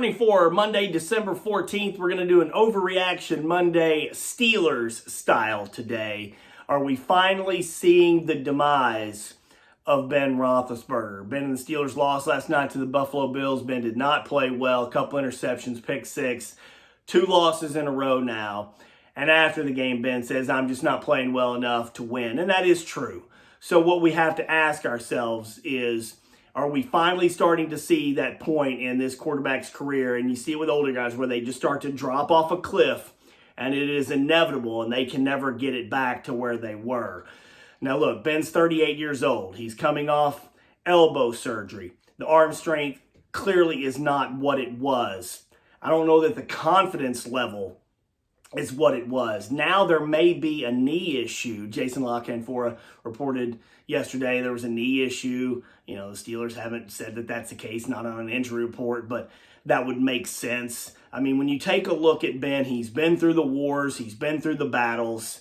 For Monday, December 14th, we're going to do an Overreaction Monday Steelers style today. Are we finally seeing the demise of Ben Roethlisberger? Ben and the Steelers lost last night to the Buffalo Bills. Ben did not play well. A couple interceptions, pick six, 2 losses in a row now. And after the game, Ben says, I'm just not playing well enough to win. And that is true. So what we have to ask ourselves is, are we finally starting to see that point in this quarterback's career? And you see it with older guys where they just start to drop off a cliff and it is inevitable and they can never get it back to where they were. Now look, Ben's 38 years old. He's coming off elbow surgery. The arm strength clearly is not what it was. I don't know that the confidence level is what it was. Now there may be a knee issue. Jason LaCanfora reported yesterday there was a knee issue. You know, the Steelers haven't said that that's the case, not on an injury report, but that would make sense. I mean, when you take a look at Ben, he's been through the wars, he's been through the battles.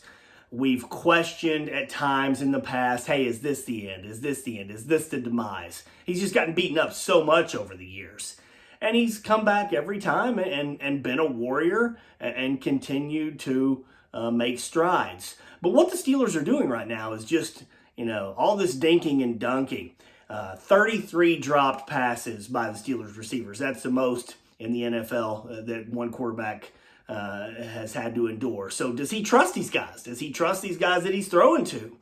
We've questioned at times in the past, hey, is this the end? Is this the end? Is this the demise? He's just gotten beaten up so much over the years. And he's come back every time and been a warrior and continued to make strides. But what the Steelers are doing right now is just, you know, all this dinking and dunking. 33 dropped passes by the Steelers receivers. That's the most in the NFL that one quarterback has had to endure. So does he trust these guys? Does he trust these guys that he's throwing to?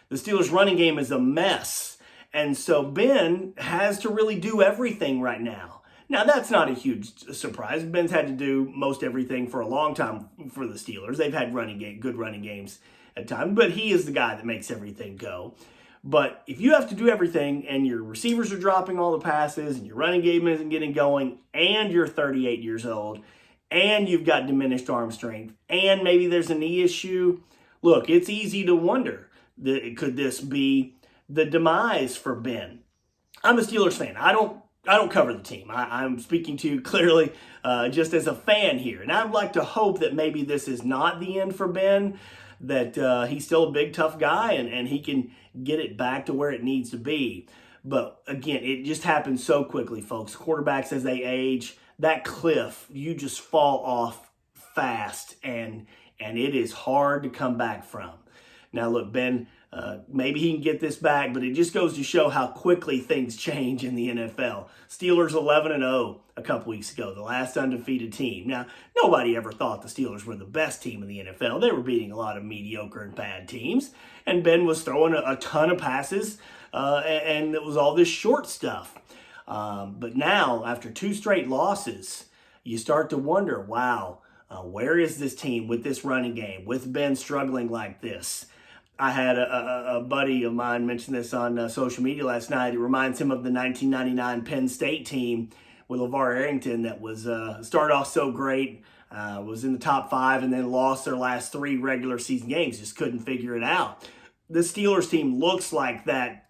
The Steelers running game is a mess. And so Ben has to really do everything right now. Now, that's not a huge surprise. Ben's had to do most everything for a long time for the Steelers. They've had good running games at times, but he is the guy that makes everything go. But if you have to do everything and your receivers are dropping all the passes and your running game isn't getting going and you're 38 years old and you've got diminished arm strength and maybe there's a knee issue, look, it's easy to wonder, could this be the demise for Ben? I'm a Steelers fan. I don't cover the team. I'm speaking to you clearly just as a fan here. And I'd like to hope that maybe this is not the end for Ben, that he's still a big, tough guy and he can get it back to where it needs to be. But again, it just happens so quickly, folks. Quarterbacks, as they age, that cliff, you just fall off fast and it is hard to come back from. Now, look, Ben, maybe he can get this back, but it just goes to show how quickly things change in the NFL. Steelers 11-0 a couple weeks ago, the last undefeated team. Now, nobody ever thought the Steelers were the best team in the NFL. They were beating a lot of mediocre and bad teams, and Ben was throwing a ton of passes, and it was all this short stuff. But now, after 2 straight losses, you start to wonder, wow, where is this team with this running game, with Ben struggling like this? I had a buddy of mine mention this on social media last night. It reminds him of the 1999 Penn State team with LeVar Arrington that was started off so great, was in the top 5, and then lost their last 3 regular season games. Just couldn't figure it out. The Steelers team looks like that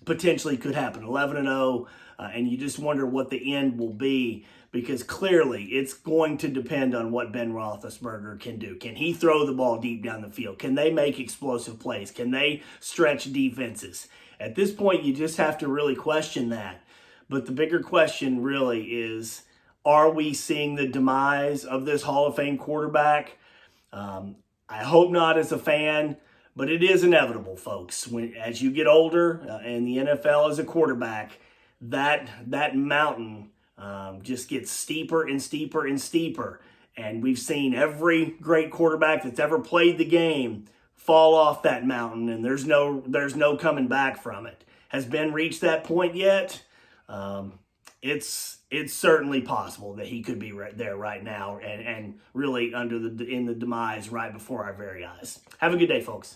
potentially could happen. 11-0, and you just wonder what the end will be, because clearly it's going to depend on what Ben Roethlisberger can do. Can he throw the ball deep down the field? Can they make explosive plays? Can they stretch defenses? At this point, you just have to really question that. But the bigger question really is, are we seeing the demise of this Hall of Fame quarterback? I hope not as a fan, but it is inevitable, folks. As you get older in the NFL as a quarterback, that mountain just gets steeper and steeper and steeper. And we've seen every great quarterback that's ever played the game fall off that mountain, and there's no coming back from it. Has Ben reached that point yet? It's certainly possible that he could be right there right now and really in the demise right before our very eyes. Have a good day, folks.